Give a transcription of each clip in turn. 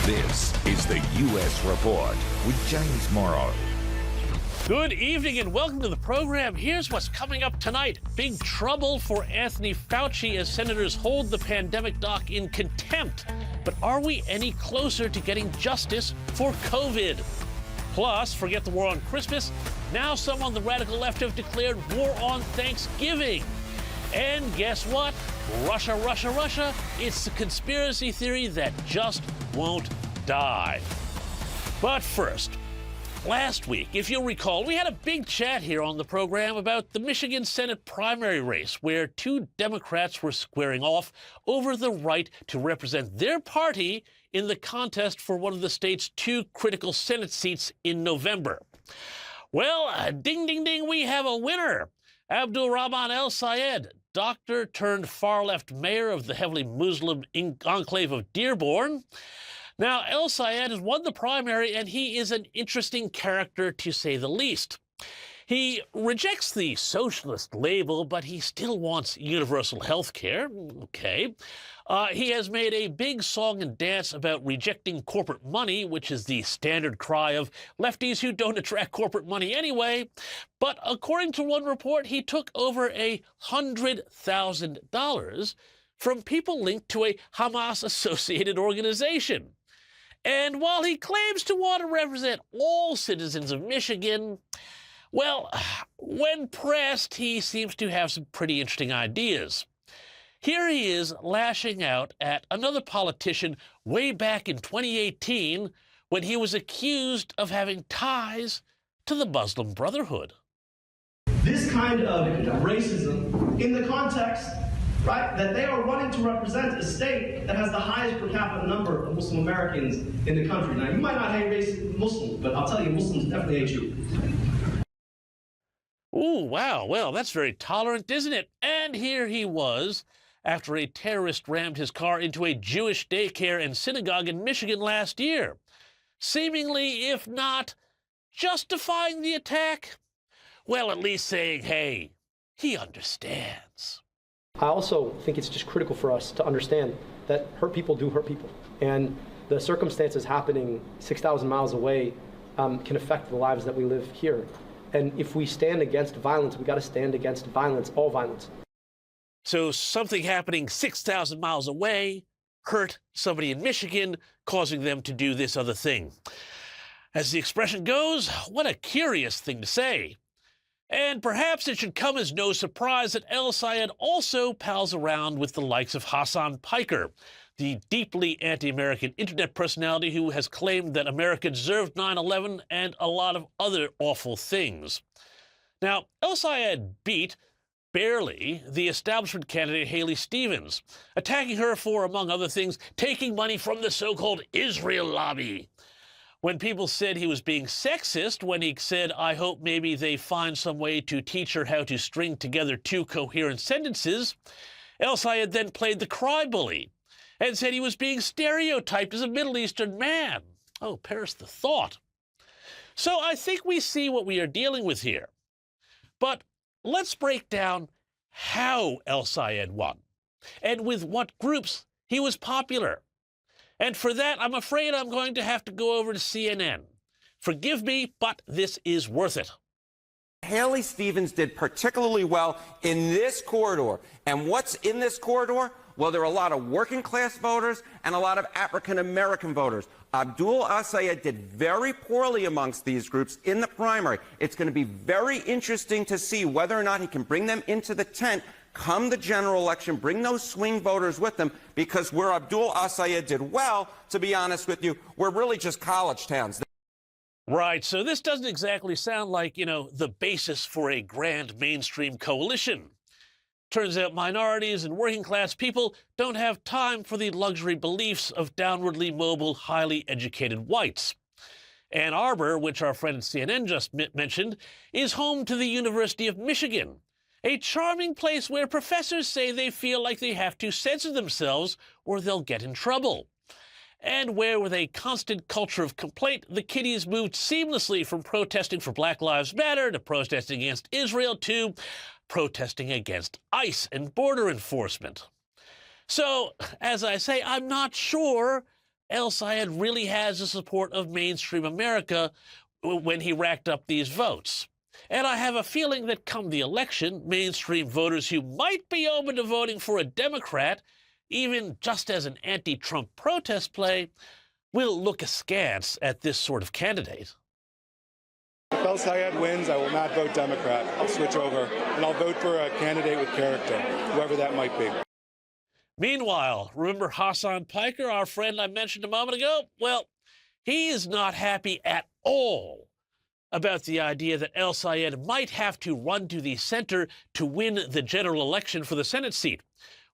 This is the U.S. Report with James Morrow. Good evening and welcome to the program. Here's what's coming up tonight. Big trouble for Anthony Fauci as senators hold the pandemic doc in contempt. But are we any closer to getting justice for COVID? Plus, forget the war on Christmas. Now some on the radical left have declared war on Thanksgiving. And guess what? Russia, Russia, Russia. It's the conspiracy theory that just won't die. But first, last week, if you'll recall, we had a big chat here on the program about the Michigan Senate primary race, where two Democrats were squaring off over the right to represent their party in the contest for one of the state's two critical Senate seats in November. Well, ding, ding, ding, we have a winner. Abdul Rahman El Sayed, doctor turned far-left mayor of the heavily Muslim enclave of Dearborn. Now, El Sayed has won the primary, and he is an interesting character, to say the least. He rejects the socialist label, but he still wants universal health care. Okay. He has made a big song and dance about rejecting corporate money, which is the standard cry of lefties who don't attract corporate money anyway. But according to one report, he took over $100,000 from people linked to a Hamas-associated organization. And while he claims to want to represent all citizens of Michigan, well, when pressed, he seems to have some pretty interesting ideas. Here he is lashing out at another politician way back in 2018 when he was accused of having ties to the Muslim Brotherhood. This kind of racism in the context, right, that they are running to represent a state that has the highest per capita number of Muslim Americans in the country. Now, you might not hate Muslims, but I'll tell you, Muslims definitely hate you. Ooh, wow. Well, that's very tolerant, isn't it? And here he was, after a terrorist rammed his car into a Jewish daycare and synagogue in Michigan last year, seemingly, if not justifying the attack, well, at least saying, hey, he understands. I also think it's just critical for us to understand that hurt people do hurt people. And the circumstances happening 6,000 miles away can affect the lives that we live here. And if we stand against violence, we got to stand against violence, all violence. So something happening 6,000 miles away hurt somebody in Michigan, causing them to do this other thing. As the expression goes, what a curious thing to say. And perhaps it should come as no surprise that El Sayed also pals around with the likes of Hassan Piker, the deeply anti-American internet personality who has claimed that America deserved 9/11 and a lot of other awful things. Now, El Sayed beat, barely, the establishment candidate Haley Stevens, attacking her for, among other things, taking money from the so-called Israel lobby. When people said he was being sexist, when he said, I hope maybe they find some way to teach her how to string together two coherent sentences, El Sayed then played the cry bully and said he was being stereotyped as a Middle Eastern man. Oh, perish the thought. So I think we see what we are dealing with here. But let's break down how El Sayed won and with what groups he was popular. And for that, I'm afraid I'm going to have to go over to CNN. Forgive me, but this is worth it. Haley Stevens did particularly well in this corridor. And what's in this corridor? Well, there are a lot of working-class voters and a lot of African-American voters. Abdul Sayed did very poorly amongst these groups in the primary. It's going to be very interesting to see whether or not he can bring them into the tent come the general election, bring those swing voters with them, because where Abdul Sayed did well, to be honest with you, we're really just college towns. Right, so this doesn't exactly sound like, the basis for a grand mainstream coalition. Turns out minorities and working-class people don't have time for the luxury beliefs of downwardly mobile, highly educated whites. Ann Arbor, which our friend at CNN just mentioned, is home to the University of Michigan, a charming place where professors say they feel like they have to censor themselves or they'll get in trouble. And where, with a constant culture of complaint, the kiddies moved seamlessly from protesting for Black Lives Matter to protesting against Israel to protesting against ICE and border enforcement. So, as I say, I'm not sure, El Sayed really has the support of mainstream America when he racked up these votes. And I have a feeling that come the election, mainstream voters who might be open to voting for a Democrat, even just as an anti-Trump protest play, will look askance at this sort of candidate. If El Sayed wins, I will not vote Democrat. I'll switch over, and I'll vote for a candidate with character, whoever that might be. Meanwhile, remember Hassan Piker, our friend I mentioned a moment ago? Well, he is not happy at all about the idea that El Sayed might have to run to the center to win the general election for the Senate seat,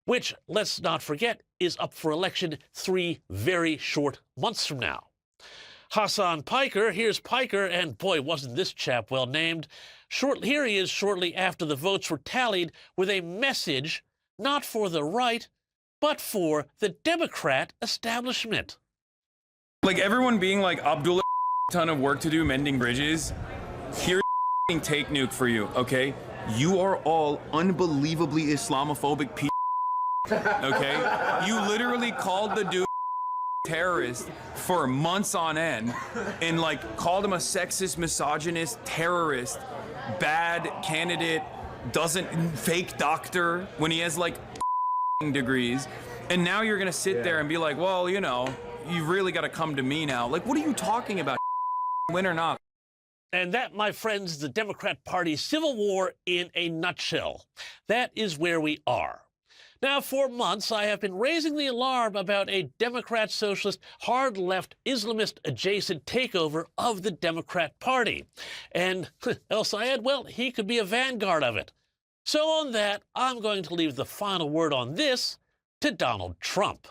which, let's not forget, is up for election 3 very short months from now. Hassan Piker, here's Piker, and boy, wasn't this chap well named. Here he is shortly after the votes were tallied with a message not for the right, but for the Democrat establishment. Like everyone being like, Abdullah, ton of work to do mending bridges. Here's a take nuke for you, okay? You are all unbelievably Islamophobic okay? You literally called the dude terrorist for months on end and like called him a sexist, misogynist, terrorist, bad candidate, fake doctor when he has like degrees. And now you're gonna sit there and be like, well, you know, you really gotta come to me now. Like, what are you talking about? Win or not? And that, my friends, is the Democrat Party's civil war in a nutshell. That is where we are. Now, for months, I have been raising the alarm about a Democrat, socialist, hard-left, Islamist-adjacent takeover of the Democrat Party. And El Sayed, well, he could be a vanguard of it. So on that, I'm going to leave the final word on this to Donald Trump.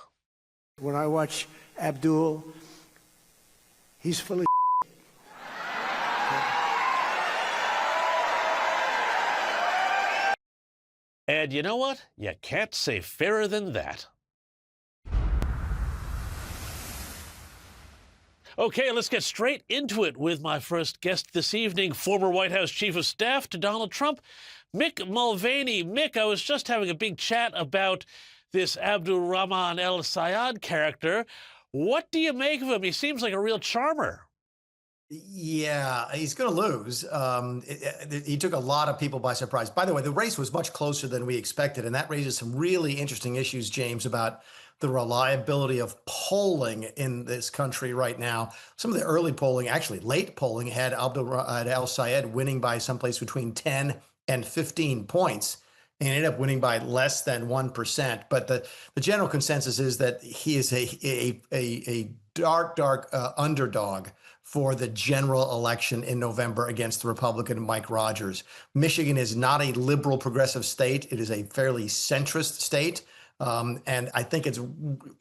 When I watch Abdul, he's full of And you know what? You can't say fairer than that. Okay, let's get straight into it with my first guest this evening, former White House Chief of Staff to Donald Trump, Mick Mulvaney. Mick, I was just having a big chat about this Abdul Rahman El Sayed character. What do you make of him? He seems like a real charmer. Yeah, he's going to lose. He took a lot of people by surprise. By the way, the race was much closer than we expected, and that raises some really interesting issues, James, about the reliability of polling in this country right now. Some of the early polling, actually late polling, had El Sayed winning by someplace between 10 and 15 points. And ended up winning by less than 1%. But the general consensus is that he is a dark underdog for the general election in November against the Republican Mike Rogers. Michigan is not a liberal progressive state. It is a fairly centrist state. And I think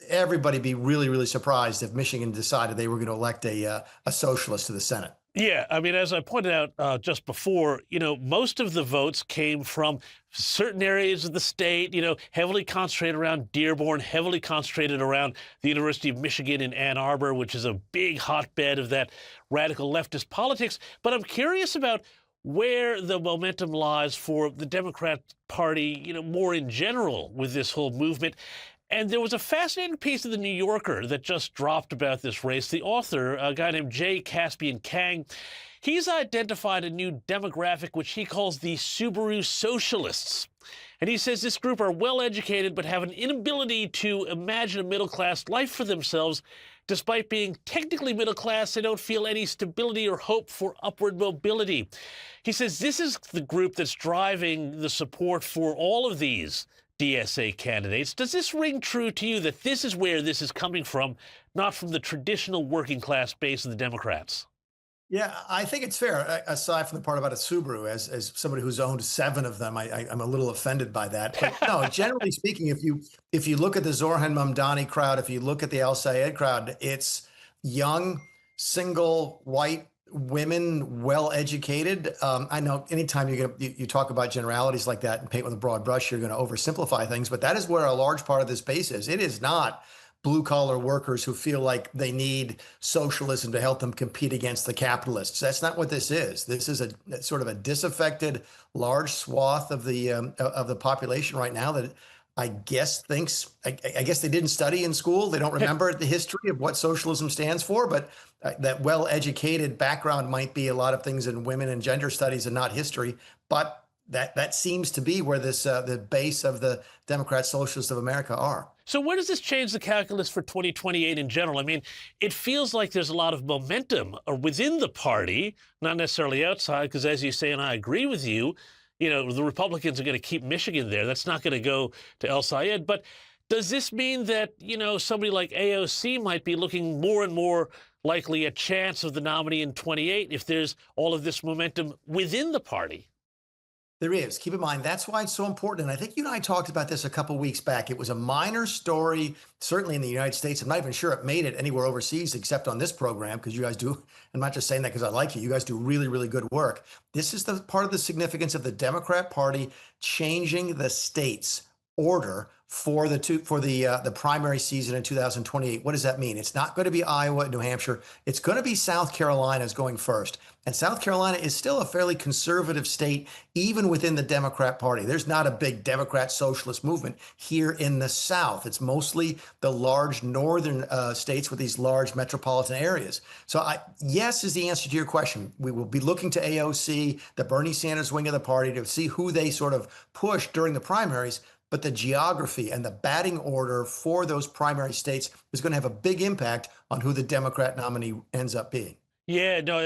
everybody be really, really surprised if Michigan decided they were going to elect a socialist to the Senate. Yeah, I mean, as I pointed out just before, you know, most of the votes came from certain areas of the state, you know, heavily concentrated around Dearborn, heavily concentrated around the University of Michigan in Ann Arbor, which is a big hotbed of that radical leftist politics. But I'm curious about where the momentum lies for the Democrat Party, you know, more in general with this whole movement. And there was a fascinating piece of The New Yorker that just dropped about this race. The author, a guy named J. Caspian Kang, he's identified a new demographic which he calls the Subaru socialists. And he says this group are well-educated but have an inability to imagine a middle-class life for themselves. Despite being technically middle class, they don't feel any stability or hope for upward mobility. He says this is the group that's driving the support for all of these DSA candidates. Does this ring true to you that this is where this is coming from, not from the traditional working class base of the Democrats? Yeah, I think it's fair. Aside from the part about a Subaru, as somebody who's owned 7 of them, I'm a little offended by that. But no, generally speaking, if you look at the Zorhan Mamdani crowd, if you look at the El Sayed crowd, it's young, single, white women, well-educated. I know anytime you talk about generalities like that and paint with a broad brush, you're going to oversimplify things. But that is where a large part of this base is. It is not blue-collar workers who feel like they need socialism to help them compete against the capitalists. That's not what this is. This is a sort of a disaffected, large swath of the population right now that I guess I guess they didn't study in school. They don't remember the history of what socialism stands for, but that well-educated background might be a lot of things in women and gender studies and not history. But that seems to be where this the base of the Democrat Socialists of America are. So where does this change the calculus for 2028 in general? I mean, it feels like there's a lot of momentum within the party, not necessarily outside, because as you say, and I agree with you, the Republicans are going to keep Michigan there. That's not going to go to El Sayed. But does this mean that, somebody like AOC might be looking more and more likely a chance of the nominee in 28 if there's all of this momentum within the party? There is. Keep in mind, that's why it's so important. And I think you and I talked about this a couple of weeks back. It was a minor story, certainly in the United States. I'm not even sure it made it anywhere overseas except on this program, because you guys do. I'm not just saying that because I like you. You guys do really, really good work. This is the part of the significance of the Democrat Party changing the state's order for the primary season in 2028. What does that mean? It's not going to be Iowa and New Hampshire. It's going to be South Carolina's going first. And South Carolina is still a fairly conservative state, even within the Democrat Party. There's not a big Democrat socialist movement here in the South. It's mostly the large northern states with these large metropolitan areas. So yes is the answer to your question. We will be looking to AOC, the Bernie Sanders wing of the party, to see who they sort of push during the primaries. But the geography and the batting order for those primary states is going to have a big impact on who the Democrat nominee ends up being. Yeah, no,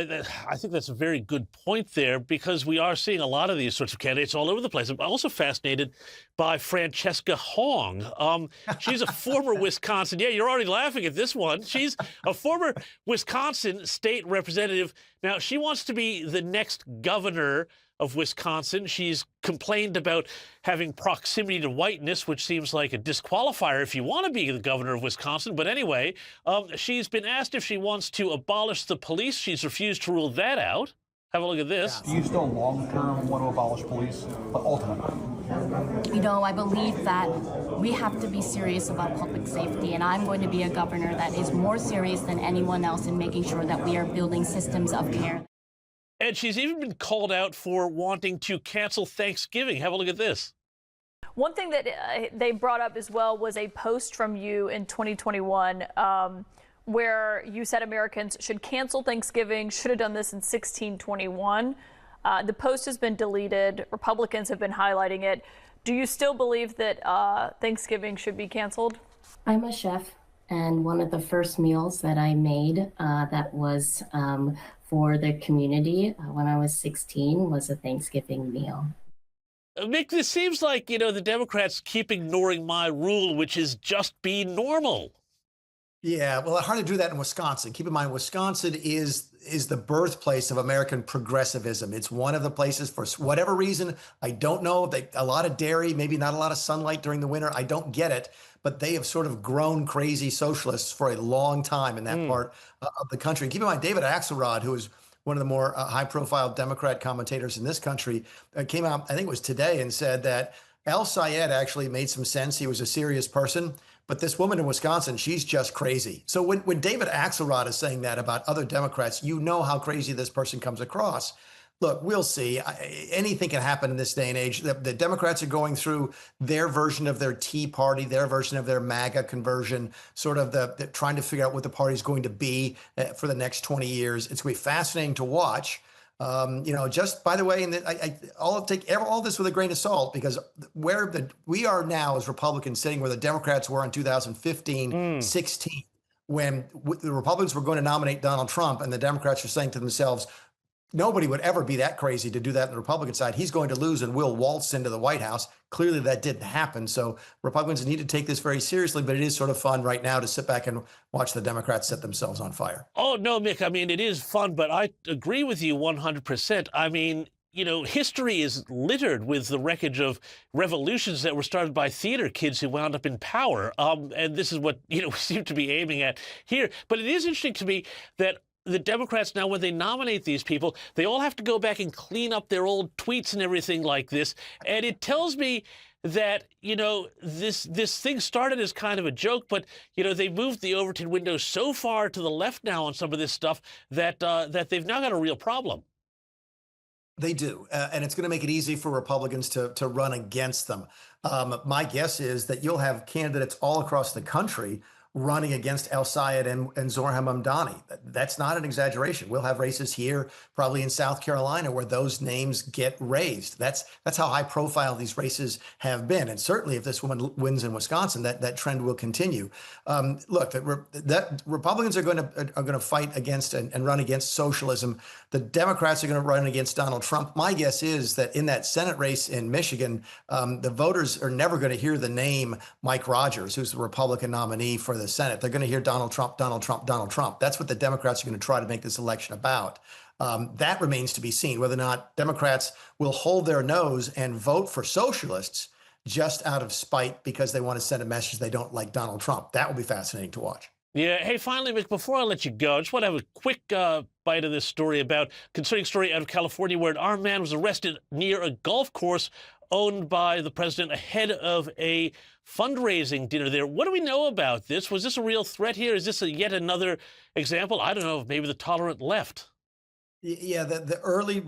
I think that's a very good point there, because we are seeing a lot of these sorts of candidates all over the place. I'm also fascinated by Francesca Hong. She's a former Wisconsin. Yeah, you're already laughing at this one. She's a former Wisconsin state representative. Now, she wants to be the next governor of Wisconsin. She's complained about having proximity to whiteness, which seems like a disqualifier if you want to be the governor of Wisconsin. But anyway, she's been asked if she wants to abolish the police. She's refused to rule that out. Have a look at this. Do you still long-term want to abolish police, but ultimately? I believe that we have to be serious about public safety, and I'm going to be a governor that is more serious than anyone else in making sure that we are building systems of care. And she's even been called out for wanting to cancel Thanksgiving. Have a look at this. One thing that they brought up as well was a post from you in 2021 where you said Americans should cancel Thanksgiving, should have done this in 1621. The post has been deleted. Republicans have been highlighting it. Do you still believe that Thanksgiving should be canceled? I'm a chef, and one of the first meals that I made that was for the community when I was 16 was a Thanksgiving meal. Mick, this seems like, the Democrats keep ignoring my rule, which is just be normal. Yeah, well, it's hard to do that in Wisconsin. Keep in mind, Wisconsin is the birthplace of American progressivism. It's one of the places, for whatever reason, I don't know, a lot of dairy, maybe not a lot of sunlight during the winter. I don't get it, but they have sort of grown crazy socialists for a long time in that part of the country. And keep in mind, David Axelrod, who is one of the more high-profile Democrat commentators in this country, came out, I think it was today, and said that El Sayed actually made some sense. He was a serious person. But this woman in Wisconsin, she's just crazy. So when David Axelrod is saying that about other Democrats, you know how crazy this person comes across. Look, we'll see. Anything can happen in this day and age. The Democrats are going through their version of their Tea Party, their version of their MAGA conversion, sort of the trying to figure out what the party is going to be for the next 20 years. It's going to be fascinating to watch. Just by the way, and I'll take all this with a grain of salt, because we are now as Republicans sitting where the Democrats were in 2015, 16, when the Republicans were going to nominate Donald Trump, and the Democrats are saying to themselves, nobody would ever be that crazy to do that on the Republican side. He's going to lose and we'll waltz into the White House. Clearly that didn't happen. So Republicans need to take this very seriously, but it is sort of fun right now to sit back and watch the Democrats set themselves on fire. Oh, no, Mick, I mean, it is fun, but I agree with you 100%. I mean, history is littered with the wreckage of revolutions that were started by theater kids who wound up in power. And this is what, we seem to be aiming at here. But it is interesting to me that the Democrats now, when they nominate these people, they all have to go back and clean up their old tweets and everything like this. And it tells me that, this thing started as kind of a joke, but, they moved the Overton window so far to the left now on some of this stuff that they've now got a real problem. They do, and it's going to make it easy for Republicans to run against them. My guess is that you'll have candidates all across the country running against El Sayed and Zohar Hamdani. That's not an exaggeration. We'll have races here, probably in South Carolina, where those names get raised. That's how high profile these races have been. And certainly if this woman wins in Wisconsin, that trend will continue. Look, that Republicans are going to fight against and run against socialism. The Democrats are going to run against Donald Trump. My guess is that in that Senate race in Michigan, the voters are never going to hear the name Mike Rogers, who's the Republican nominee for the Senate. They're going to hear Donald Trump, Donald Trump, Donald Trump. That's what the Democrats are going to try to make this election about. That remains to be seen, whether or not Democrats will hold their nose and vote for socialists just out of spite because they want to send a message they don't like Donald Trump. That will be fascinating to watch. Yeah. Hey, finally, Mick, before I let you go, I just want to have a quick bite of this story concerning story out of California where an armed man was arrested near a golf course owned by the president ahead of a fundraising dinner there. What do we know about this? Was this a real threat here? Is this yet another example, I don't know, of maybe the tolerant left? Yeah, the early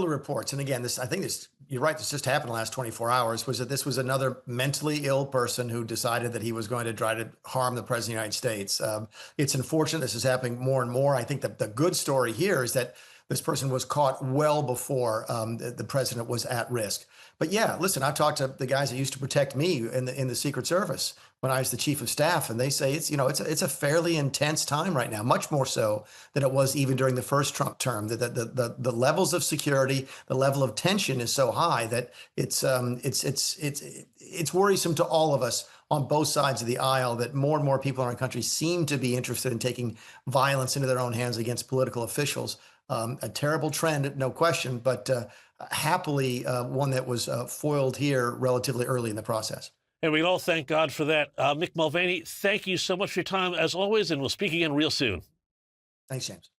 reports, and again, I think you're right. This just happened in the last 24 hours. Was that this was another mentally ill person who decided that he was going to try to harm the president of the United States. It's unfortunate this is happening more and more. I think that the good story here is that this person was caught well before the president was at risk. But yeah, listen, I've talked to the guys that used to protect me in the Secret Service when I was the chief of staff, and they say it's a fairly intense time right now, much more so than it was even during the first Trump term. The levels of security, the level of tension is so high that it's worrisome to all of us on both sides of the aisle that more and more people in our country seem to be interested in taking violence into their own hands against political officials. A terrible trend, no question, but happily one that was foiled here relatively early in the process. And we all thank God for that. Mick Mulvaney, thank you so much for your time, as always, and we'll speak again real soon. Thanks, James.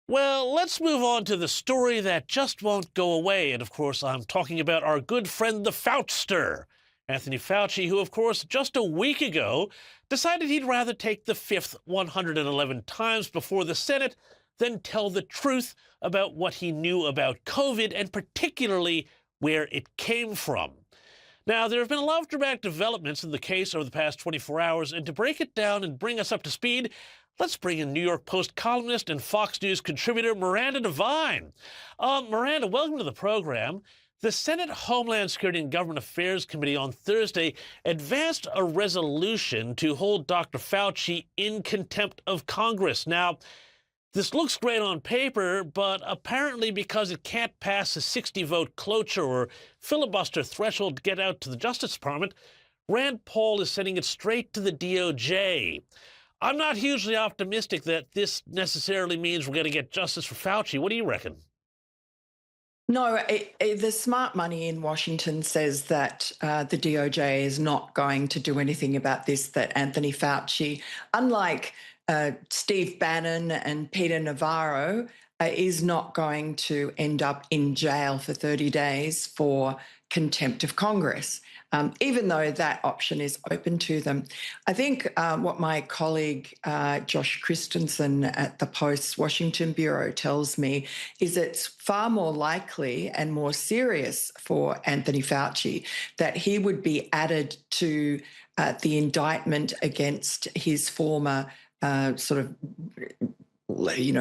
Well, let's move on to the story that just won't go away. And, of course, I'm talking about our good friend, the Fauchster, Anthony Fauci, who, of course, just a week ago decided he'd rather take the fifth 111 times before the Senate than tell the truth about what he knew about COVID and particularly where it came from. Now, there have been a lot of dramatic developments in the case over the past 24 hours, and to break it down and bring us up to speed, let's bring in New York Post columnist and Fox News contributor Miranda Devine. Miranda, welcome to the program. The Senate Homeland Security and Government Affairs Committee on Thursday advanced a resolution to hold Dr. Fauci in contempt of Congress. Now, this looks great on paper, but apparently because it can't pass a 60-vote cloture or filibuster threshold to get out to the Justice Department, Rand Paul is sending it straight to the DOJ. I'm not hugely optimistic that this necessarily means we're going to get justice for Fauci. What do you reckon? No, the smart money in Washington says that the DOJ is not going to do anything about this, that Anthony Fauci, unlike Steve Bannon and Peter Navarro, is not going to end up in jail for 30 days for contempt of Congress, even though that option is open to them. I think what my colleague Josh Christensen at the Post's Washington Bureau tells me is it's far more likely and more serious for Anthony Fauci that he would be added to the indictment against his former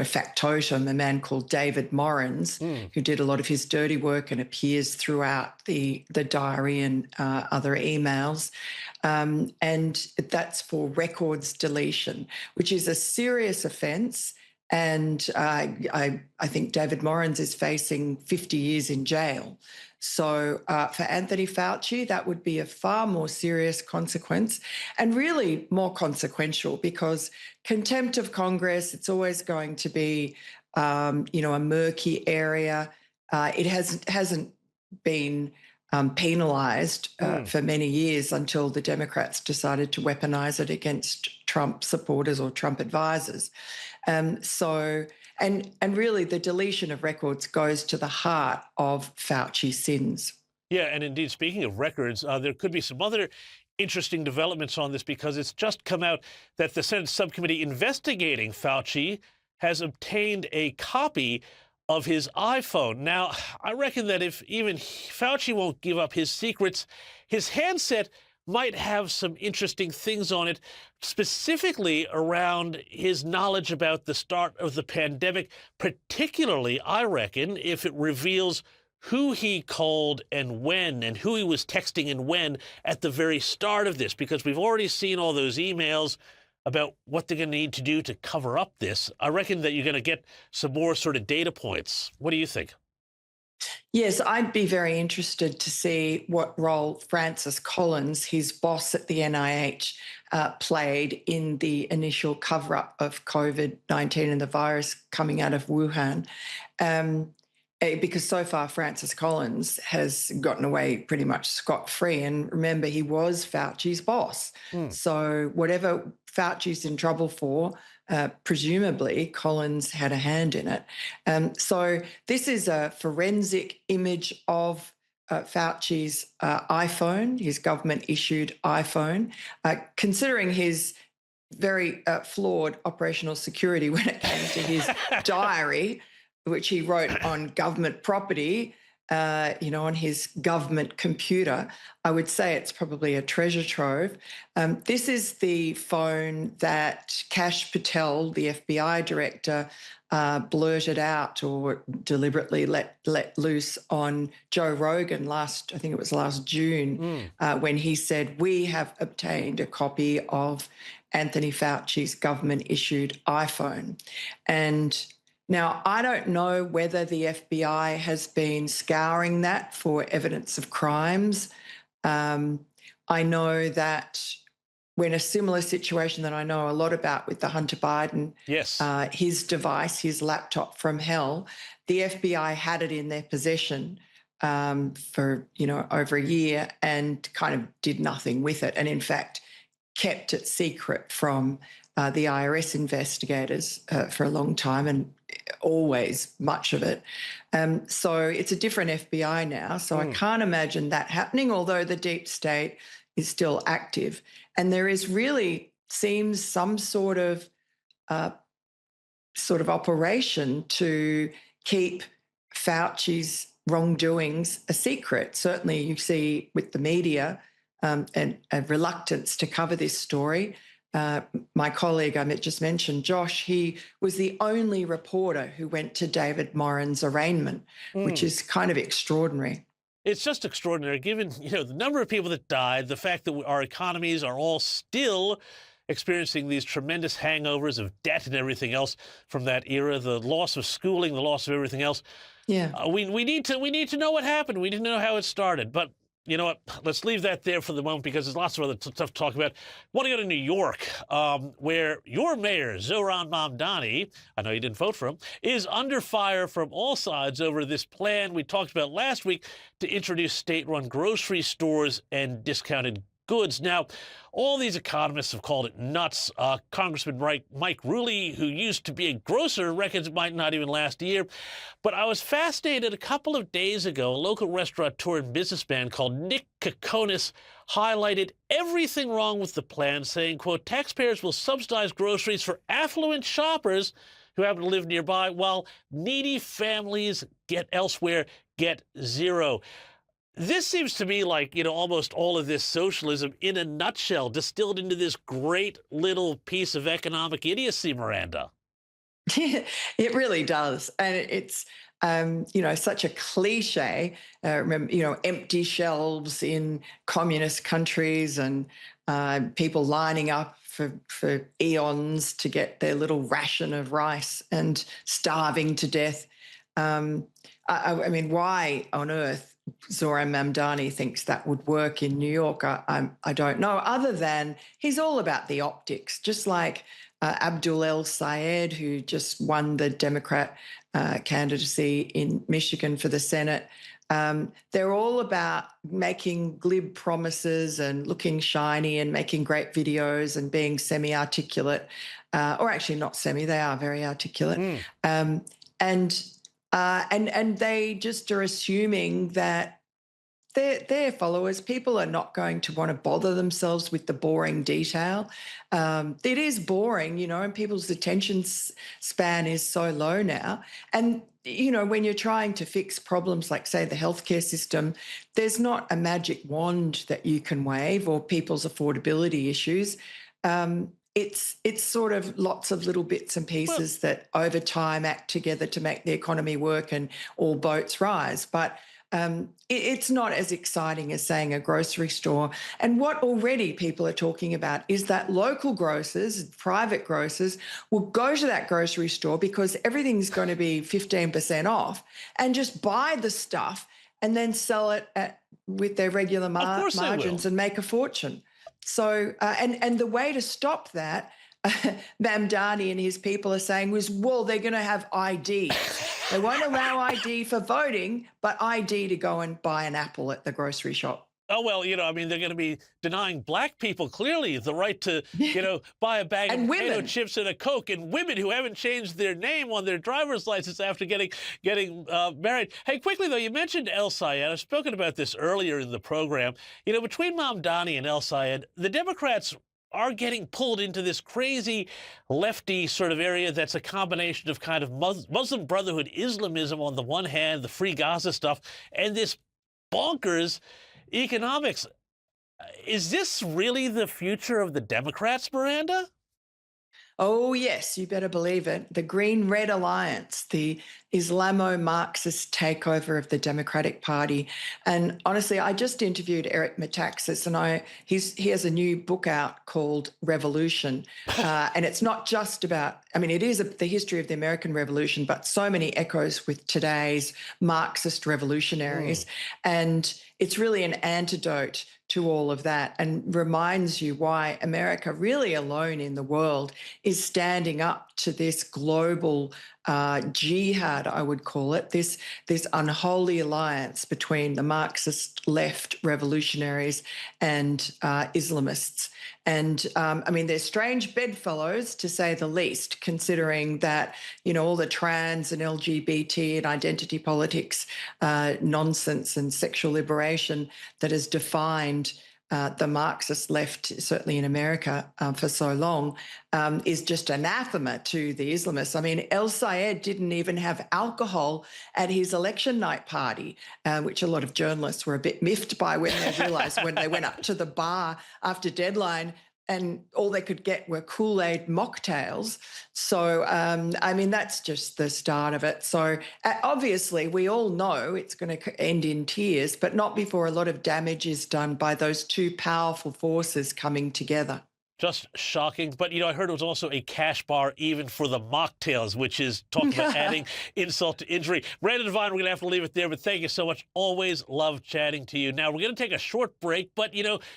factotum, a man called David Morrins, who did a lot of his dirty work and appears throughout the diary and other emails. And that's for records deletion, which is a serious offence. And I think David Morrins is facing 50 years in jail. So for Anthony Fauci, that would be a far more serious consequence and really more consequential because contempt of Congress, it's always going to be, a murky area. It hasn't been penalised for many years until the Democrats decided to weaponise it against Trump supporters or Trump advisors. And really the deletion of records goes to the heart of Fauci's sins. Yeah, and indeed, speaking of records, there could be some other interesting developments on this because it's just come out that the Senate subcommittee investigating Fauci has obtained a copy of his iPhone. Now, I reckon that if even Fauci won't give up his secrets, his handset might have some interesting things on it, specifically around his knowledge about the start of the pandemic, particularly, I reckon, if it reveals who he called and when, and who he was texting and when at the very start of this, because we've already seen all those emails about what they're going to need to do to cover up this. I reckon that you're going to get some more sort of data points. What do you think? Yes, I'd be very interested to see what role Francis Collins, his boss at the NIH, played in the initial cover-up of COVID-19 and the virus coming out of Wuhan. Because so far Francis Collins has gotten away pretty much scot-free. And remember, he was Fauci's boss. So whatever Fauci's in trouble for, presumably Collins had a hand in it. So this is a forensic image of Fauci's iPhone, his government-issued iPhone. Considering his very flawed operational security when it came to his diary, which he wrote on government property, on his government computer, I would say it's probably a treasure trove. This is the phone that Kash Patel, the FBI director, blurted out or deliberately let loose on Joe Rogan I think it was last June, when he said, "We have obtained a copy of Anthony Fauci's government-issued iPhone." And now, I don't know whether the FBI has been scouring that for evidence of crimes. I know that when a similar situation that I know a lot about with the Hunter Biden, his device, his laptop from hell, the FBI had it in their possession for, over a year and kind of did nothing with it. And in fact, kept it secret from the IRS investigators for a long time, and always much of it. So it's a different FBI now. So I can't imagine that happening, although the deep state is still active. And there is really seems some sort of operation to keep Fauci's wrongdoings a secret. Certainly you see with the media and a reluctance to cover this story. My colleague I just mentioned, Josh, he was the only reporter who went to David Morin's arraignment, which is kind of extraordinary. It's just extraordinary, given the number of people that died, the fact that our economies are all still experiencing these tremendous hangovers of debt and everything else from that era, the loss of schooling, the loss of everything else. Yeah, we need to know what happened. We didn't know how it started, but. You know what? Let's leave that there for the moment because there's lots of other stuff to talk about. I want to go to New York, where your mayor, Zohran Mamdani, I know you didn't vote for him, is under fire from all sides over this plan we talked about last week to introduce state-run grocery stores and discounted goods. Now, all these economists have called it nuts. Congressman Mike Rulli, who used to be a grocer, reckons it might not even last a year. But I was fascinated a couple of days ago, a local restaurateur and businessman called Nick Kokonis highlighted everything wrong with the plan, saying, quote, taxpayers will subsidize groceries for affluent shoppers who happen to live nearby, while needy families get zero. This seems to me like, almost all of this socialism in a nutshell, distilled into this great little piece of economic idiocy, Miranda. It really does. And it's, such a cliche. Remember, empty shelves in communist countries and people lining up for eons to get their little ration of rice and starving to death. I mean, why on earth Zohran Mamdani thinks that would work in New York, I don't know, other than he's all about the optics, just like Abdul El Sayed, who just won the Democrat candidacy in Michigan for the Senate. They're all about making glib promises and looking shiny and making great videos and being semi-articulate, or actually not semi, they are very articulate. And they just are assuming that their followers. People are not going to want to bother themselves with the boring detail. It is boring, and people's attention span is so low now. And, when you're trying to fix problems like, say, the healthcare system, there's not a magic wand that you can wave, or people's affordability issues. It's sort of lots of little bits and pieces that over time act together to make the economy work and all boats rise. But it's not as exciting as saying a grocery store. And what already people are talking about is that local grocers, private grocers, will go to that grocery store because everything's going to be 15% off and just buy the stuff and then sell it with their regular margins and make a fortune. So, and the way to stop that, Mamdani and his people are saying was, well, they're going to have ID. They won't allow ID for voting, but ID to go and buy an apple at the grocery shop. Oh, well, they're going to be denying black people clearly the right to, buy a bag of potato chips and a Coke, and women who haven't changed their name on their driver's license after getting married. Hey, quickly, though, you mentioned El Sayed. I've spoken about this earlier in the program. Between Mamdani and El Sayed, the Democrats are getting pulled into this crazy lefty sort of area that's a combination of kind of Muslim Brotherhood Islamism on the one hand, the Free Gaza stuff, and this bonkers economics. Is this really the future of the Democrats, Miranda? Oh, yes, you better believe it. The Green-Red Alliance, the Islamo-Marxist takeover of the Democratic Party. And honestly, I just interviewed Eric Metaxas, and he has a new book out called Revolution. And it's not just about, it is the history of the American Revolution, but so many echoes with today's Marxist revolutionaries. And it's really an antidote to all of that and reminds you why America, really alone in the world, is standing up to this global jihad, I would call it, this unholy alliance between the Marxist left revolutionaries and Islamists. And they're strange bedfellows, to say the least, considering that, all the trans and LGBT and identity politics nonsense and sexual liberation that has defined the Marxist left, certainly in America, for so long, is just anathema to the Islamists. El Sayed didn't even have alcohol at his election night party, which a lot of journalists were a bit miffed by when they realised when they went up to the bar after deadline and all they could get were Kool-Aid mocktails. So, that's just the start of it. So, obviously, we all know it's going to end in tears, but not before a lot of damage is done by those two powerful forces coming together. Just shocking. But, I heard it was also a cash bar even for the mocktails, which is talking about adding insult to injury. Brandon Devine, we're going to have to leave it there, but thank you so much. Always love chatting to you. Now, we're going to take a short break, but,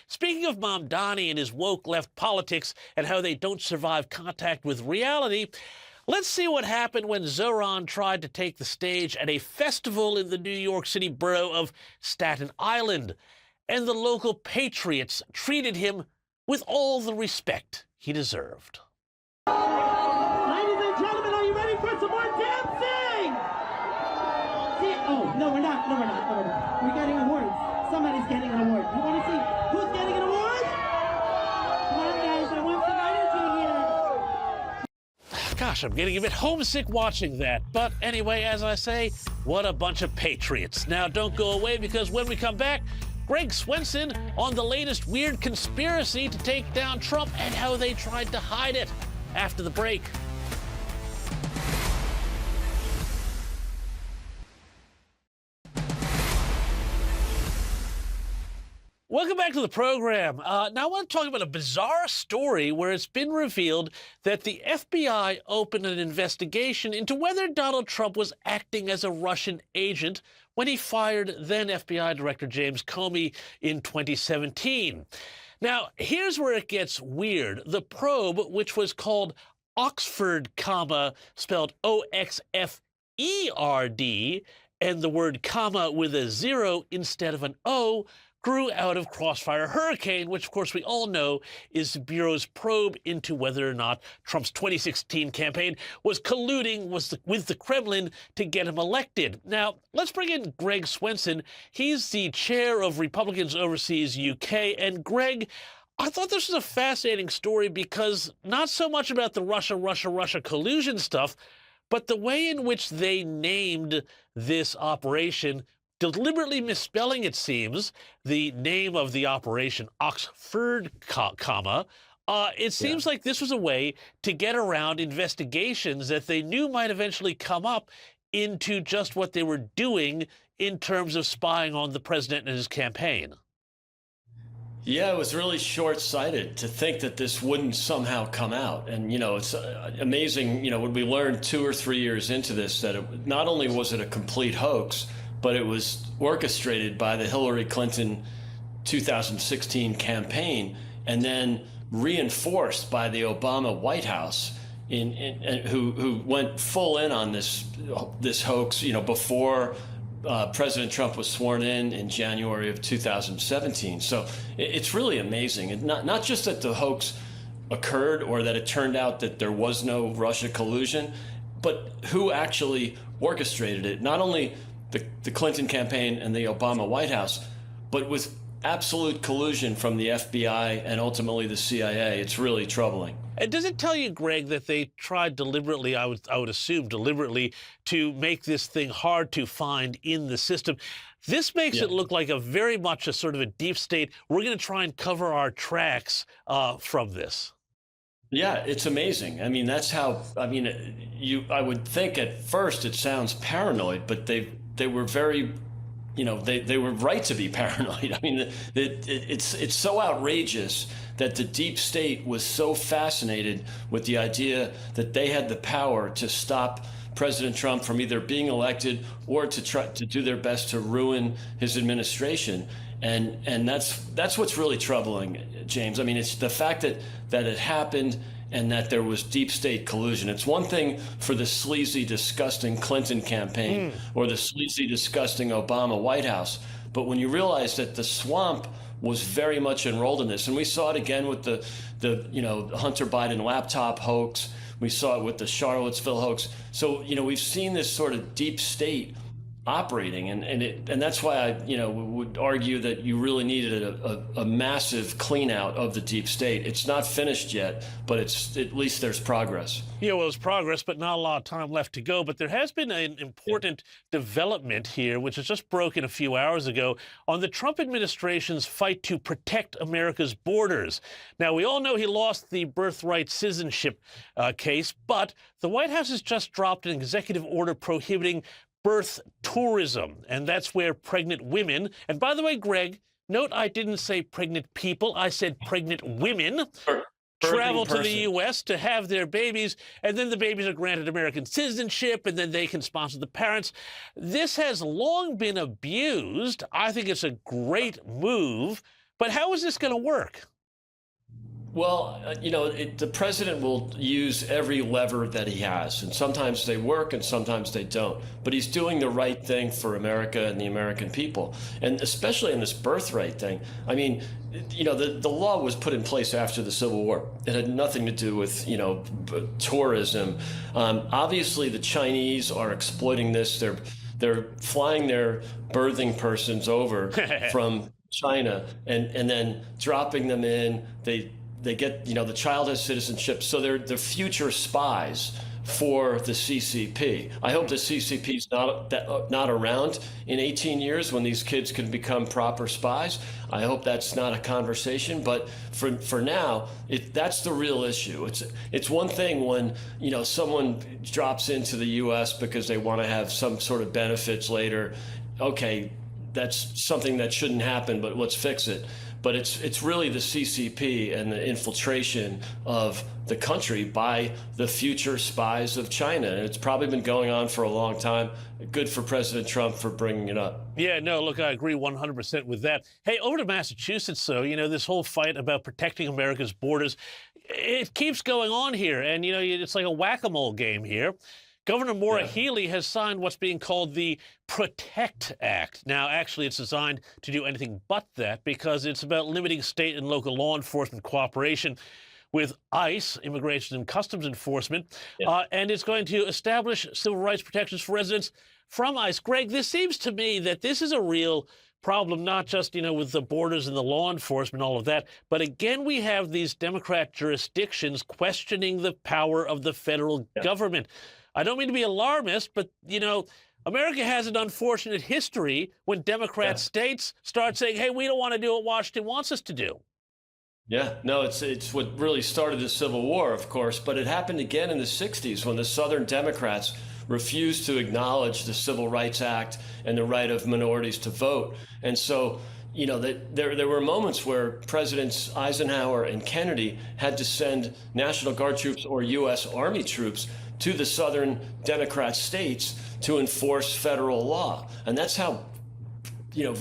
speaking of Mamdani and his woke left politics and how they don't survive contact with reality, let's see what happened when Zoran tried to take the stage at a festival in the New York City borough of Staten Island, and the local patriots treated him with all the respect he deserved. Ladies and gentlemen, are you ready for some more dancing? Oh, no, we're not. No, we're not. We're getting awards. Somebody's getting an award. You want to see who's getting an award? Come on, guys. I want some energy here. Gosh, I'm getting a bit homesick watching that. But anyway, as I say, what a bunch of patriots. Now, don't go away, because when we come back, Greg Swenson on the latest weird conspiracy to take down Trump and how they tried to hide it. After the break. Welcome back to the program. Now I want to talk about a bizarre story where it's been revealed that the FBI opened an investigation into whether Donald Trump was acting as a Russian agent when he fired then FBI Director James Comey in 2017. Now, here's where it gets weird. The probe, which was called Oxford, spelled O-X-F-E-R-D, and the word comma with a 0 instead of an O, grew out of Crossfire Hurricane, which, of course, we all know is the Bureau's probe into whether or not Trump's 2016 campaign was colluding with the Kremlin to get him elected. Now, let's bring in Greg Swenson. He's the chair of Republicans Overseas UK. And Greg, I thought this was a fascinating story because not so much about the Russia collusion stuff, but the way in which they named this operation, deliberately misspelling, it seems, the name of the operation, Oxford, it seems like this was a way to get around investigations that they knew might eventually come up into just what they were doing in terms of spying on the president and his campaign. Yeah, it was really short-sighted to think that this wouldn't somehow come out. And, you know, it's amazing, you know, when we learned 2 or 3 years into this that not only was it a complete hoax, but it was orchestrated by the Hillary Clinton 2016 campaign and then reinforced by the Obama White House, who went full in on this hoax, you know, before President Trump was sworn in January of 2017. So it's really amazing. And not just that the hoax occurred or that it turned out that there was no Russia collusion, but who actually orchestrated it. Not only the Clinton campaign and the Obama White House, but with absolute collusion from the FBI and ultimately the CIA. It's really troubling. And does it tell you, Greg, that they tried deliberately, I would assume deliberately, to make this thing hard to find in the system? This makes it look like very much a sort of a deep state. We're going to try and cover our tracks from this. Yeah, it's amazing. I mean, that's how, I mean, I would think at first it sounds paranoid, but they were very, you know, they were right to be paranoid. I mean, it's so outrageous that the deep state was so fascinated with the idea that they had the power to stop President Trump from either being elected or to try to do their best to ruin his administration. And that's what's really troubling, James. I mean, it's the fact that it happened and that there was deep state collusion. It's one thing for the sleazy, disgusting Clinton campaign or the sleazy, disgusting Obama White House. But when you realize that the swamp was very much enrolled in this, and we saw it again with the Hunter Biden laptop hoax. We saw it with the Charlottesville hoax. So, you know, we've seen this sort of deep state operating, and that's why I would argue that you really needed a massive clean out of the deep state. It's not finished yet, but at least there's progress. Yeah, well, there's progress, but not a lot of time left to go. But there has been an important development here, which has just broken a few hours ago, on the Trump administration's fight to protect America's borders. Now, we all know he lost the birthright citizenship case, but the White House has just dropped an executive order prohibiting birth tourism, and that's where pregnant women, and by the way, Greg, note I didn't say pregnant people, I said pregnant women, travel to the U.S. to have their babies, and then the babies are granted American citizenship, and then they can sponsor the parents. This has long been abused. I think it's a great move, but how is this going to work? Well, the president will use every lever that he has, and sometimes they work and sometimes they don't. But he's doing the right thing for America and the American people, and especially in this birthright thing. I mean, the law was put in place after the Civil War. It had nothing to do with, tourism. Obviously, the Chinese are exploiting this. They're flying their birthing persons over from China and then dropping them in. They get, the child has citizenship, so they're the future spies for the CCP. I hope the CCP is not around in 18 years when these kids can become proper spies. I hope that's not a conversation, but for now, that's the real issue. It's one thing when someone drops into the U.S. because they want to have some sort of benefits later. Okay, that's something that shouldn't happen, but let's fix it. But it's really the CCP and the infiltration of the country by the future spies of China. And it's probably been going on for a long time. Good for President Trump for bringing it up. Yeah, no, look, I agree 100% with that. Hey, over to Massachusetts, though, this whole fight about protecting America's borders, it keeps going on here. And, it's like a whack-a-mole game here. Governor Morrow has signed what's being called the PROTECT Act. Now, actually, it's designed to do anything but that because it's about limiting state and local law enforcement cooperation with ICE, Immigration and Customs Enforcement, and it's going to establish civil rights protections for residents from ICE. Greg, this seems to me that this is a real problem, not just, with the borders and the law enforcement, all of that, but again, we have these Democrat jurisdictions questioning the power of the federal government. I don't mean to be alarmist, but, America has an unfortunate history when Democrat states start saying, hey, we don't want to do what Washington wants us to do. Yeah, no, it's what really started the Civil War, of course, but it happened again in the 60s when the Southern Democrats refused to acknowledge the Civil Rights Act and the right of minorities to vote. And so, there were moments where Presidents Eisenhower and Kennedy had to send National Guard troops or U.S. Army troops to the Southern Democrat states to enforce federal law. And that's how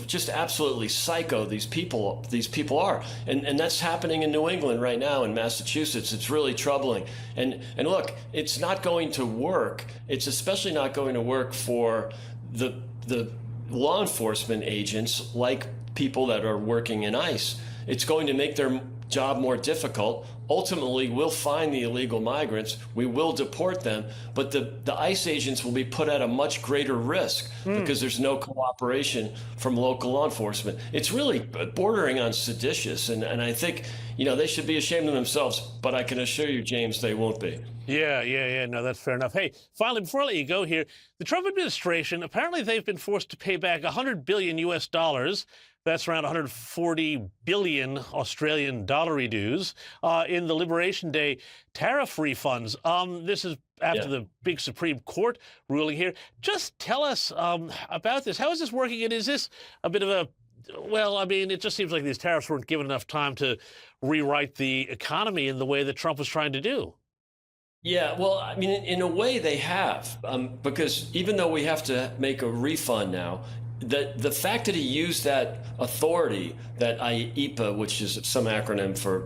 just absolutely psycho these people are. And that's happening in New England right now, in Massachusetts. It's really troubling. And look, it's not going to work. It's especially not going to work for the law enforcement agents, like people that are working in ICE. It's going to make their job more difficult. Ultimately, we'll find the illegal migrants, we will deport them, but the ICE agents will be put at a much greater risk because there's no cooperation from local law enforcement. It's really bordering on seditious, and I think, they should be ashamed of themselves, but I can assure you, James, they won't be. Yeah, no, that's fair enough. Hey, finally, before I let you go here, the Trump administration, apparently they've been forced to pay back $100 billion US dollars. That's around 140 billion Australian dollar dues in the Liberation Day tariff refunds. This is after the big Supreme Court ruling here. Just tell us about this. How is this working? And is this a bit of a, it just seems like these tariffs weren't given enough time to rewrite the economy in the way that Trump was trying to do. Yeah, well, in a way they have, because even though we have to make a refund now, the fact that he used that authority, that IEPA, which is some acronym for,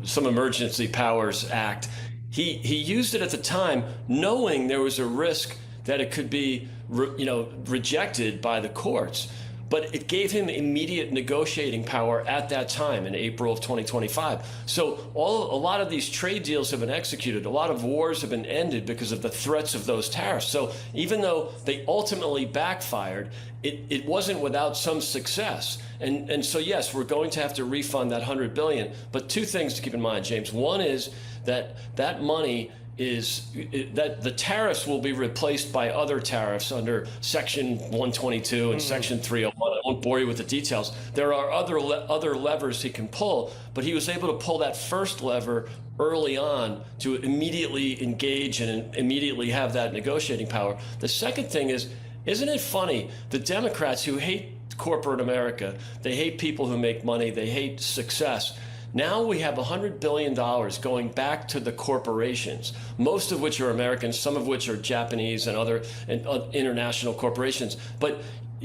some Emergency Powers Act, he used it at the time knowing there was a risk that it could be, rejected by the courts. But it gave him immediate negotiating power at that time in April of 2025. So a lot of these trade deals have been executed. A lot of wars have been ended because of the threats of those tariffs. So even though they ultimately backfired, it wasn't without some success. And so, yes, we're going to have to refund that $100 billion. But two things to keep in mind, James. One is that money that the tariffs will be replaced by other tariffs under Section 122 and Section 301. I won't bore you with the details. There are other levers he can pull, but he was able to pull that first lever early on to immediately engage and immediately have that negotiating power. The second thing is, isn't it funny, the Democrats who hate corporate America, they hate people who make money, they hate success. Now we have $100 billion going back to the corporations, most of which are Americans, some of which are Japanese and other international corporations. But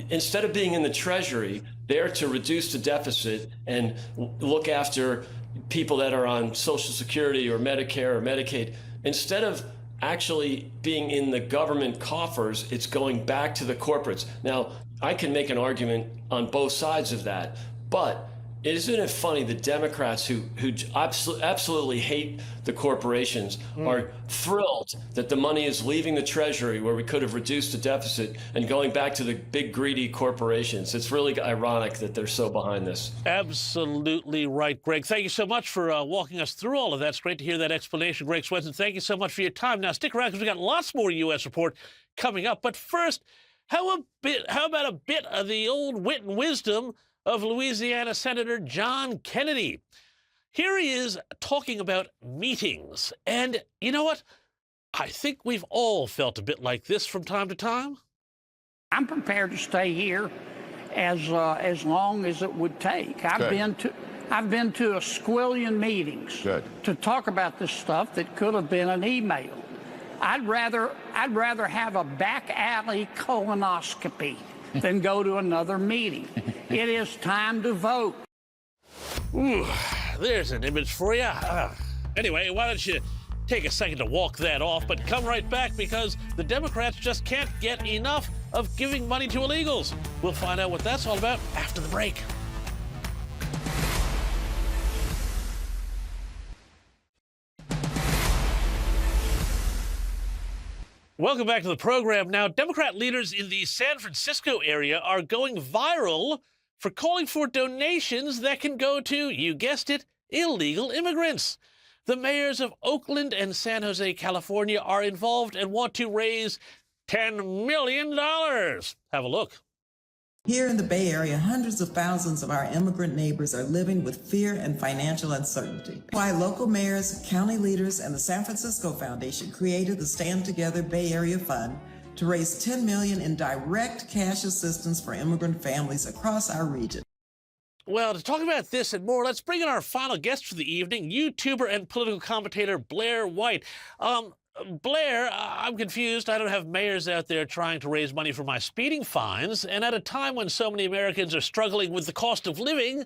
instead of being in the Treasury, there to reduce the deficit and look after people that are on Social Security or Medicare or Medicaid, instead of actually being in the government coffers, it's going back to the corporates. Now, I can make an argument on both sides of that, but isn't it funny, the Democrats who absolutely hate the corporations are thrilled that the money is leaving the Treasury where we could have reduced the deficit and going back to the big greedy corporations. It's really ironic that they're so behind this. Absolutely right, Greg. Thank you so much for walking us through all of that. It's great to hear that explanation. Greg Swenson, thank you so much for your time. Now stick around because we've got lots more U.S. Report coming up. But first, how about a bit of the old wit and wisdom of Louisiana Senator John Kennedy? Here he is talking about meetings. And you know what? I think we've all felt a bit like this from time to time. I'm prepared to stay here as long as it would take. I've been to a squillion meetings to talk about this stuff that could have been an email. I'd rather have a back alley colonoscopy than go to another meeting. It is time to vote. Ooh, there's an image for you. Anyway, why don't you take a second to walk that off, but come right back because the Democrats just can't get enough of giving money to illegals. We'll find out what that's all about after the break. Welcome back to the program. Now, Democrat leaders in the San Francisco area are going viral for calling for donations that can go to, you guessed it, illegal immigrants. The mayors of Oakland and San Jose, California are involved and want to raise $10 million. Have a look. Here in the Bay Area, hundreds of thousands of our immigrant neighbors are living with fear and financial uncertainty. Why local mayors, county leaders, and the San Francisco Foundation created the Stand Together Bay Area Fund to raise $10 million in direct cash assistance for immigrant families across our region. Well, to talk about this and more, let's bring in our final guest for the evening, YouTuber and political commentator Blair White. Blair, I'm confused. I don't have mayors out there trying to raise money for my speeding fines. And at a time when so many Americans are struggling with the cost of living,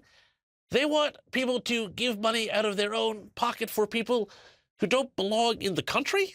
they want people to give money out of their own pocket for people who don't belong in the country?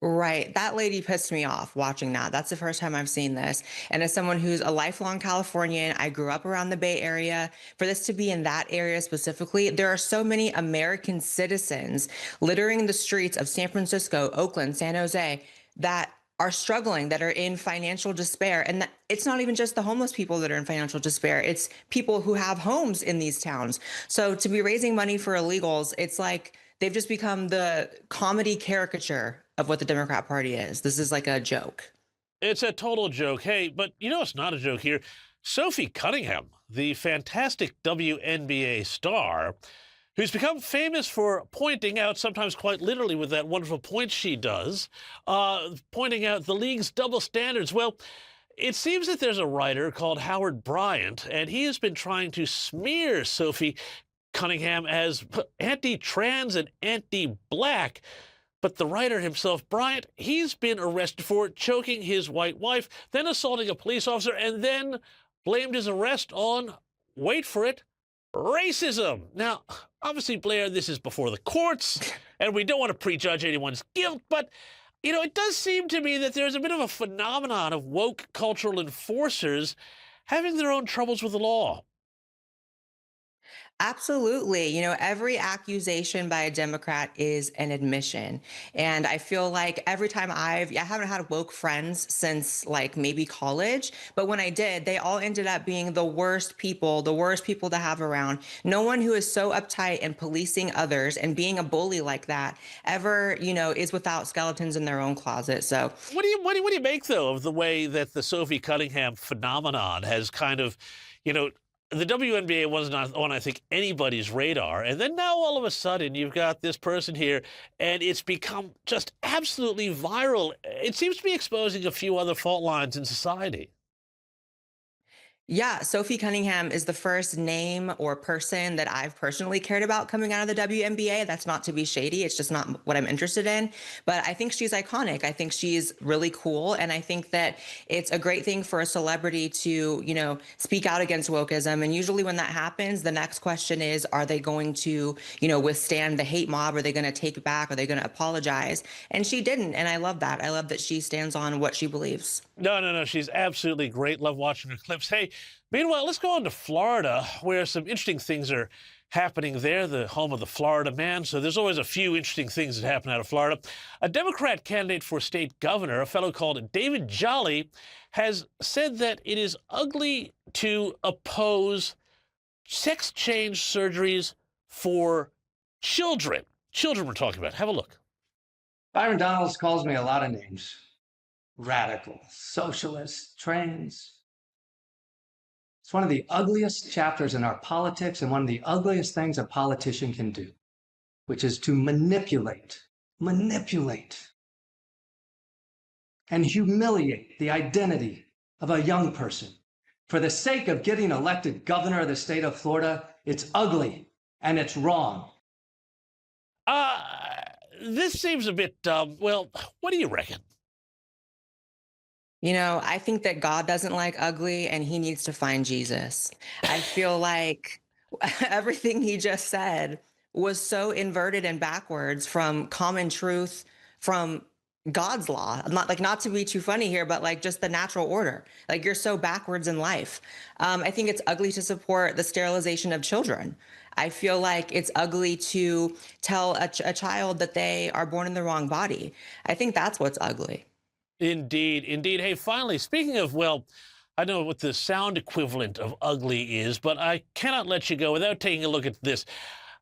Right. That lady pissed me off watching that. That's the first time I've seen this. And as someone who's a lifelong Californian, I grew up around the Bay Area. For this to be in that area specifically, there are so many American citizens littering the streets of San Francisco, Oakland, San Jose that are struggling, that are in financial despair. And it's not even just the homeless people that are in financial despair. It's people who have homes in these towns. So to be raising money for illegals, it's like they've just become the comedy caricature of what the Democrat Party is. This is like a joke. It's a total joke. Hey, but you know it's not a joke here. Sophie Cunningham, the fantastic WNBA star, who's become famous for pointing out, sometimes quite literally with that wonderful point she does, pointing out the league's double standards. Well, it seems that there's a writer called Howard Bryant, and he has been trying to smear Sophie Cunningham as anti-trans and anti-black. But the writer himself, Bryant, he's been arrested for choking his white wife, then assaulting a police officer, and then blamed his arrest on, wait for it, racism. Now, obviously, Blair, this is before the courts, and we don't want to prejudge anyone's guilt, but, you know, it does seem to me that there's a bit of a phenomenon of woke cultural enforcers having their own troubles with the law. Absolutely. You know, every accusation by a Democrat is an admission. And I feel like every time I haven't had woke friends since like maybe college, but when I did, they all ended up being the worst people to have around. No one who is so uptight and policing others and being a bully like that ever, you know, is without skeletons in their own closet. So what do you make, though, of the way that the Sophie Cunningham phenomenon has kind of, you know, the WNBA was not on, I think, anybody's radar. And then now all of a sudden you've got this person here and it's become just absolutely viral. It seems to be exposing a few other fault lines in society. yeah, Sophie Cunningham is the first name or person that I've personally cared about coming out of the WNBA. That's not to be shady. It's just not what I'm interested in. But I think she's iconic. I think she's really cool. And I think that it's a great thing for a celebrity to, you know, speak out against wokeism. And usually when that happens, the next question is, are they going to, you know, withstand the hate mob? Are they going to take it back? Are they going to apologize? And she didn't. And I love that. I love that she stands on what she believes. No. She's absolutely great. Love watching her clips. Hey, meanwhile, let's go on to Florida, where some interesting things are happening there, the home of the Florida man. So there's always a few interesting things that happen out of Florida. A Democrat candidate for state governor, a fellow called David Jolly, has said that it is ugly to oppose sex change surgeries for children. Children we're talking about. Have a look. Byron Donalds calls me a lot of names. Radical, socialist, trans. It's one of the ugliest chapters in our politics and one of the ugliest things a politician can do, which is to manipulate, and humiliate the identity of a young person. For the sake of getting elected governor of the state of Florida, it's ugly and it's wrong. This seems a bit, well, what do you reckon? You know, I think that God doesn't like ugly and he needs to find Jesus. I feel like everything he just said was so inverted and backwards from common truth, from God's law. Not to be too funny here, but like just the natural order. Like you're so backwards in life. I think it's ugly to support the sterilization of children. I feel like it's ugly to tell a child that they are born in the wrong body. I think that's what's ugly. Indeed, indeed. Hey, finally, speaking of, well, I don't know what the sound equivalent of ugly is, but I cannot let you go without taking a look at this.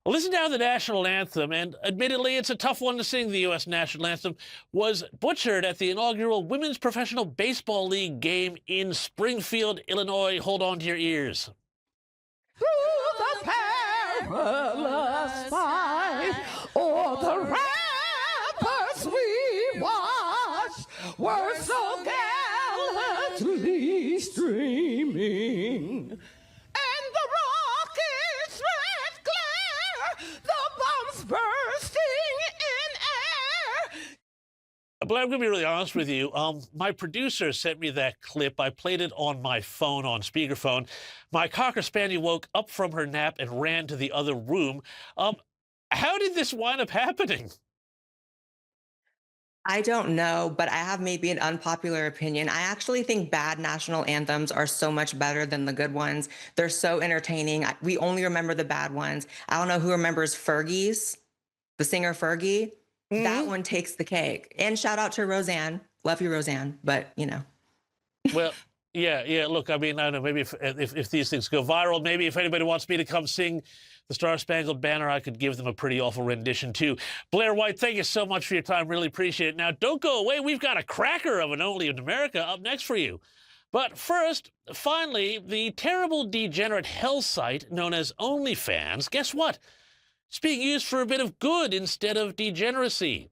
Listen now to the national anthem, and admittedly, it's a tough one to sing. The U.S. national anthem was butchered at the inaugural Women's Professional Baseball League game in Springfield, Illinois. Hold on to your ears. Through the perilous fight, o'er the ramparts we watched, were so gallantly streaming. And the rockets' red glare, the bombs bursting in air. But I'm going to be really honest with you. My producer sent me that clip. I played it on my phone, on speakerphone. My Cocker Spaniel woke up from her nap and ran to the other room. How did this wind up happening? I don't know, but I have maybe an unpopular opinion. I actually think bad national anthems are so much better than the good ones. They're so entertaining. We only remember the bad ones. I don't know who remembers Fergie's, the singer Fergie. Mm-hmm. That one takes the cake. And shout out to Roseanne. Love you, Roseanne, but you know. Well, yeah. Look, I mean, I don't know, maybe if these things go viral, maybe if anybody wants me to come sing the Star-Spangled Banner, I could give them a pretty awful rendition, too. Blair White, thank you so much for your time. Really appreciate it. Now, don't go away. We've got a cracker of an Only in America up next for you. But first, finally, the terrible degenerate hell site known as OnlyFans, guess what? It's being used for a bit of good instead of degeneracy.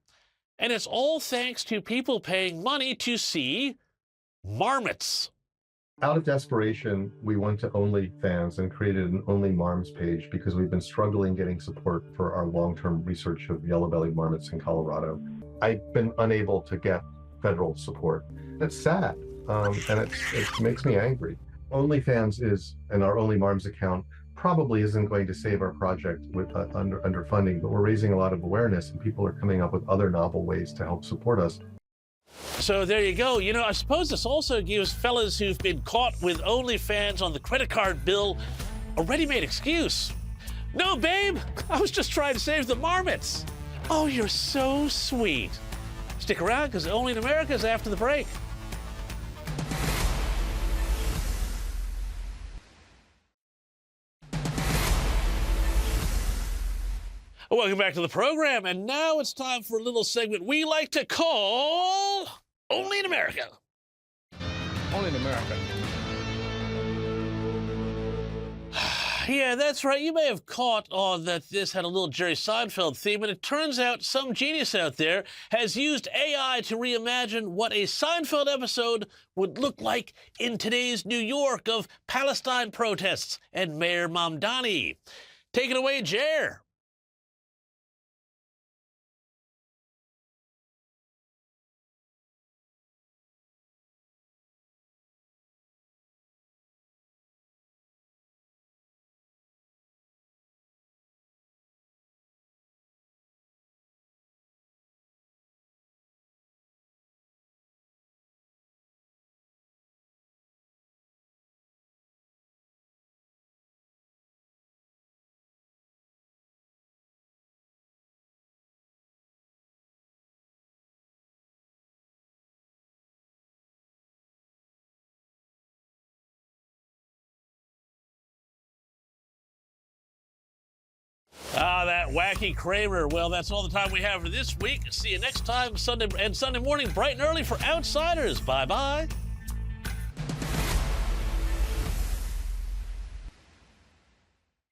And it's all thanks to people paying money to see marmots. Out of desperation, we went to OnlyFans and created an Only Marms page because we've been struggling getting support for our long-term research of yellow-bellied marmots in Colorado. I've been unable to get federal support. It's sad, and it makes me angry. OnlyFans and our Only Marms account probably isn't going to save our project with underfunding, but we're raising a lot of awareness, and people are coming up with other novel ways to help support us. So there you go. You know, I suppose this also gives fellas who've been caught with OnlyFans on the credit card bill a ready-made excuse. No, babe, I was just trying to save the marmots. Oh, you're so sweet. Stick around, because Only in America is after the break. Welcome back to the program, and now it's time for a little segment we like to call Only in America. Only in America. Yeah, that's right. You may have caught on that this had a little Jerry Seinfeld theme, and it turns out some genius out there has used AI to reimagine what a Seinfeld episode would look like in today's New York of Palestine protests and Mayor Mamdani. Take it away, Jer. Ah, that wacky Kramer. Well, that's all the time we have for this week. See you next time, Sunday morning, bright and early for Outsiders. Bye-bye.